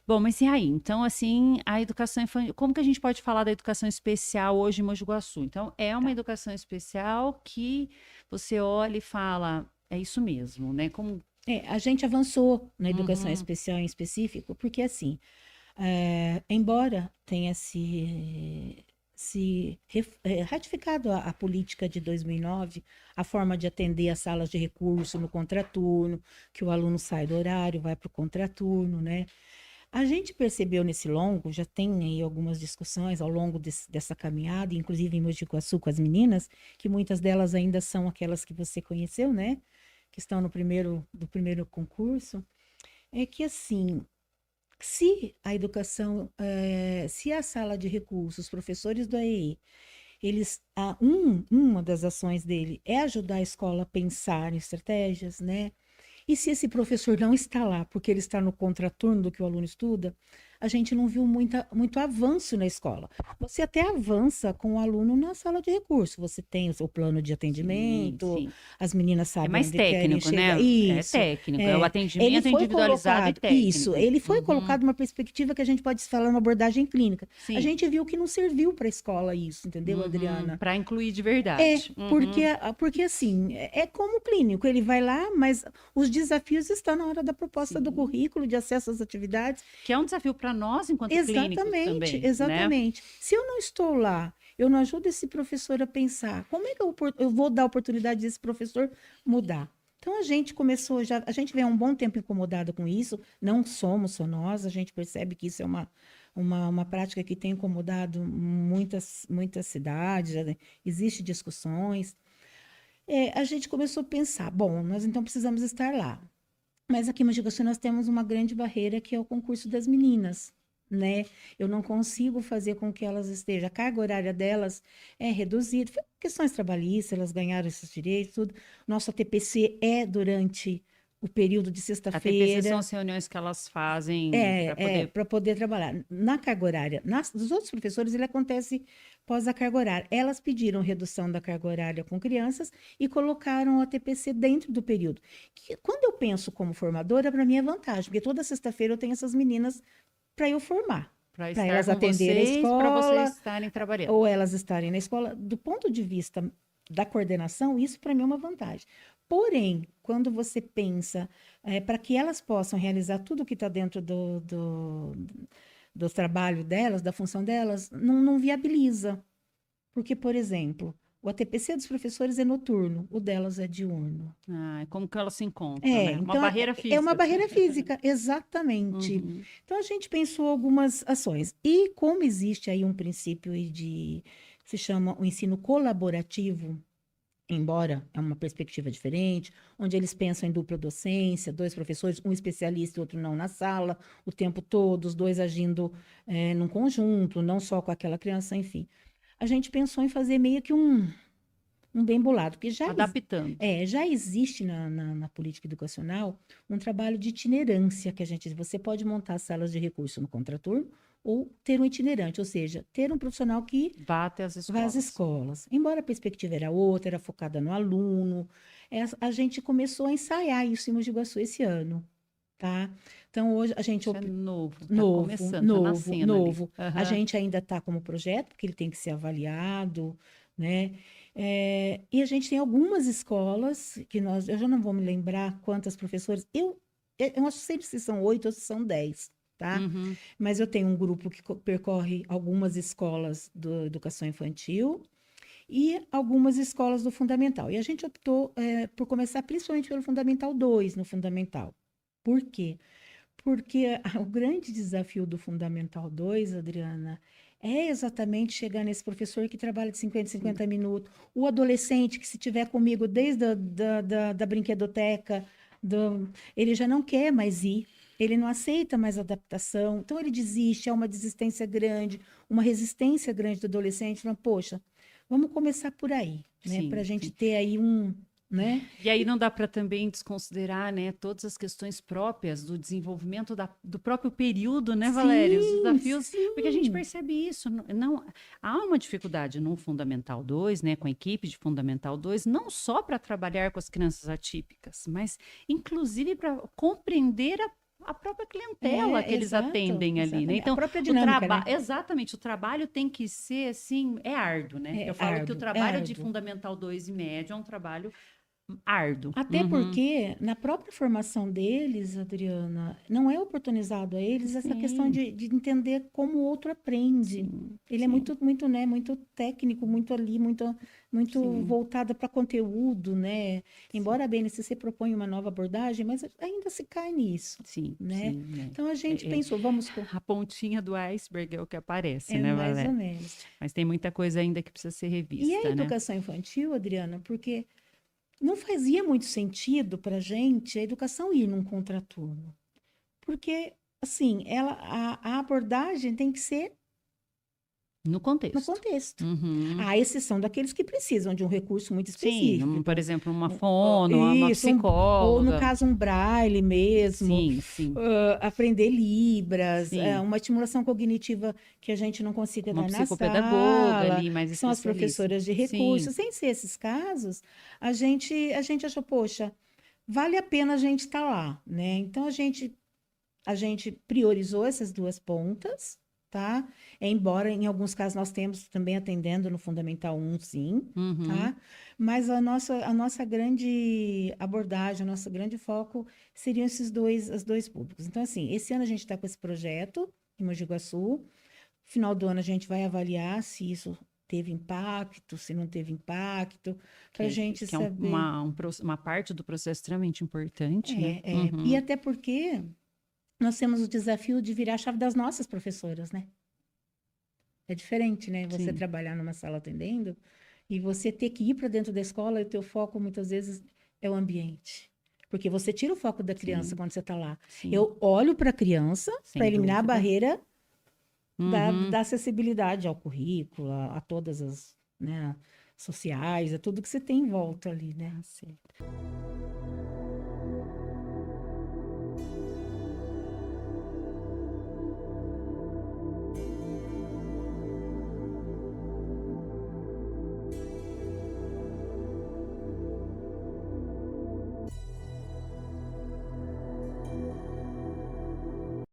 Bom, mas e aí? Então, assim, a educação infantil, como que a gente pode falar da educação especial hoje em Mogi Guaçu? Então, é uma Tá. educação especial que você olha e fala, é isso mesmo, né? Como... A gente avançou na educação Uhum, especial em específico, porque assim, embora tenha ratificado a política de 2009, a forma de atender as salas de recurso no contraturno, que o aluno sai do horário, vai para o contraturno, né? A gente percebeu nesse longo, já tem aí algumas discussões ao longo dessa caminhada, inclusive em Mogi Guaçu com as meninas, que muitas delas ainda são aquelas que você conheceu, né? Que estão do primeiro concurso, é que assim, se a educação, se a sala de recursos, os professores do AEI, uma das ações dele é ajudar a escola a pensar em estratégias, né? E se esse professor não está lá, porque ele está no contraturno do que o aluno estuda, a gente não viu muito avanço na escola. Você até avança com o aluno na sala de recurso. Você tem o seu plano de sim, atendimento, sim. as meninas É sabem mais onde querem técnico, chegar. né? É Isso. técnico, é o É. Ele atendimento foi individualizado e colocado, isso, técnico. ele foi Uhum, colocado numa perspectiva que a gente pode falar uma abordagem clínica. A sim. gente viu que não serviu para a escola isso, entendeu, Uhum, Adriana? para incluir de É, verdade. porque, Uhum, porque assim, é como clínico, ele vai lá, mas os desafios estão na hora da proposta do sim. currículo, de acesso às atividades. Que é um desafio para nós, enquanto clínicos Exatamente, também, né? exatamente. Se eu não estou lá, eu não ajudo esse professor a pensar, como é que eu vou dar a oportunidade desse professor mudar? Então a gente começou já, a gente vem há um bom tempo incomodado com isso, não somos só nós, a gente percebe que isso é uma prática que tem incomodado muitas cidades, já existe discussões. A gente começou a pensar, bom, nós então precisamos estar lá. Mas aqui em Mogi Guaçu nós temos uma grande barreira que é o concurso das meninas, né? Eu não consigo fazer com que elas estejam, a carga horária delas é reduzida, foi questões trabalhistas, elas ganharam esses direitos, tudo. Nosso ATPC é durante o período de A TPC são sexta-feira, as reuniões que elas fazem para poder. para poder trabalhar. Na carga horária, dos outros professores, ele acontece pós a carga horária. Elas pediram redução da carga horária com crianças e colocaram o ATPC dentro do período. Que, quando eu penso como formadora, para mim é vantagem, porque toda sexta-feira eu tenho essas meninas para eu formar, Para para estar elas com atenderem a vocês, para vocês escola, estarem trabalhando. ou elas estarem na escola. Do ponto de vista da coordenação, isso para mim é uma vantagem. Porém, quando você pensa para que elas possam realizar tudo que está dentro do trabalho delas, da função delas, não viabiliza. Porque, por exemplo, o ATPC dos professores é noturno, o delas é diurno. Ah, como que elas se encontram, né? Uma Então barreira é uma física. barreira física, exatamente. Uhum. Então a gente pensou algumas ações. E como existe aí um princípio que se chama o ensino colaborativo, embora é uma perspectiva diferente, onde eles pensam em dupla docência, dois professores, um especialista e outro não na sala, o tempo todo, os dois agindo num conjunto, não só com aquela criança, enfim. A gente pensou em fazer meio que um bem bolado, porque Adaptando. já existe na política educacional um trabalho de itinerância, que a gente, você pode montar salas de recurso no contraturno ou ter um itinerante, ou seja, ter um profissional que Vá até as vá às escolas. escolas. Embora a perspectiva era outra, era focada no aluno, a gente começou a ensaiar isso em Mogi Guaçu esse ano, tá? Então, hoje a gente Isso é novo, tá novo, começando, tá novo, nascendo ali. novo. A Aham. gente ainda está como projeto, porque ele tem que ser avaliado, né? E a gente tem algumas escolas que eu já não vou me lembrar quantas professoras, eu não sei se são 8 ou se são 10, tá? Uhum. Mas eu tenho um grupo que percorre algumas escolas da educação infantil e algumas escolas do Fundamental. E a gente optou por começar principalmente pelo Fundamental 2 no Fundamental. Por quê? Porque o grande desafio do Fundamental 2, Adriana, é exatamente chegar nesse professor que trabalha de 50 em Sim. 50 minutos, o adolescente que se tiver comigo desde da brinquedoteca, ele já não quer mais ir, ele não aceita mais adaptação, então ele desiste, é uma desistência grande, uma resistência grande do adolescente, falando, poxa, vamos começar por aí, né, para a Sim, gente sim. ter aí né? E aí não dá para também desconsiderar, né, todas as questões próprias do desenvolvimento do próprio período, né, Valéria? Os Sim, desafios, porque a gente sim. percebe isso. Não, há uma dificuldade no Fundamental 2, né, com a equipe de Fundamental 2, não só para trabalhar com as crianças atípicas, mas inclusive para compreender a própria clientela que eles exato, atendem ali, né? exatamente. Então, A própria dinâmica, né? exatamente, o trabalho tem que ser, assim, é árduo, né? É Eu falo que o árduo, é trabalho de árduo. Fundamental 2 e médio é um trabalho árduo. Até porque, na própria formação deles, Adriana, não é oportunizado a eles essa questão Sim, de entender como o outro aprende. sim, Ele é sim, muito, né, muito técnico, muito ali, muito sim, voltado para conteúdo, né? sim, Embora a BNCC se propõe uma nova abordagem, mas ainda se cai nisso, sim, né? sim, né? Então a gente É, pensou, a pontinha do iceberg é o que aparece, é né, mais ou Valéria? menos. Mas tem muita coisa ainda que precisa ser E a revista, né? educação infantil, Adriana, porque não fazia muito sentido para a gente a educação ir num contraturno. Porque, assim, a abordagem tem que ser No no contexto. contexto. Uhum. À exceção daqueles que precisam de um recurso muito Sim, por específico. exemplo, uma fono, uma Isso, ou no psicóloga. caso um braille mesmo, Sim, sim, aprender libras, sim. uma estimulação cognitiva que a gente não consiga Uma dar na psicopedagoga sala, ali, mais que são as especialista. professoras de Sim, recursos. Sem ser esses casos, a gente achou, poxa, vale a pena a gente estar lá, né? Então a gente priorizou essas duas pontas, tá? Embora em alguns casos nós temos também atendendo no Fundamental 1, sim, uhum, tá? Mas a nossa grande abordagem, o nosso grande foco seriam os dois públicos. Então, assim, esse ano a gente está com esse projeto em Mogi Guaçu. Final do ano a gente vai avaliar se isso teve impacto, se não teve impacto, para a gente que é saber. uma parte do processo extremamente importante, né? E Uhum, até porque nós temos o desafio de virar a chave das nossas professoras, né? É diferente, né? Você sim, trabalhar numa sala atendendo e você ter que ir para dentro da escola e o teu foco muitas vezes é o ambiente. Porque você tira o foco da criança sim, quando você está lá. sim, Eu olho para a criança para sem eliminar a dúvida. barreira da, Uhum, da acessibilidade ao currículo, a todas as, né, sociais, a tudo que você tem em volta ali, né? tá certo.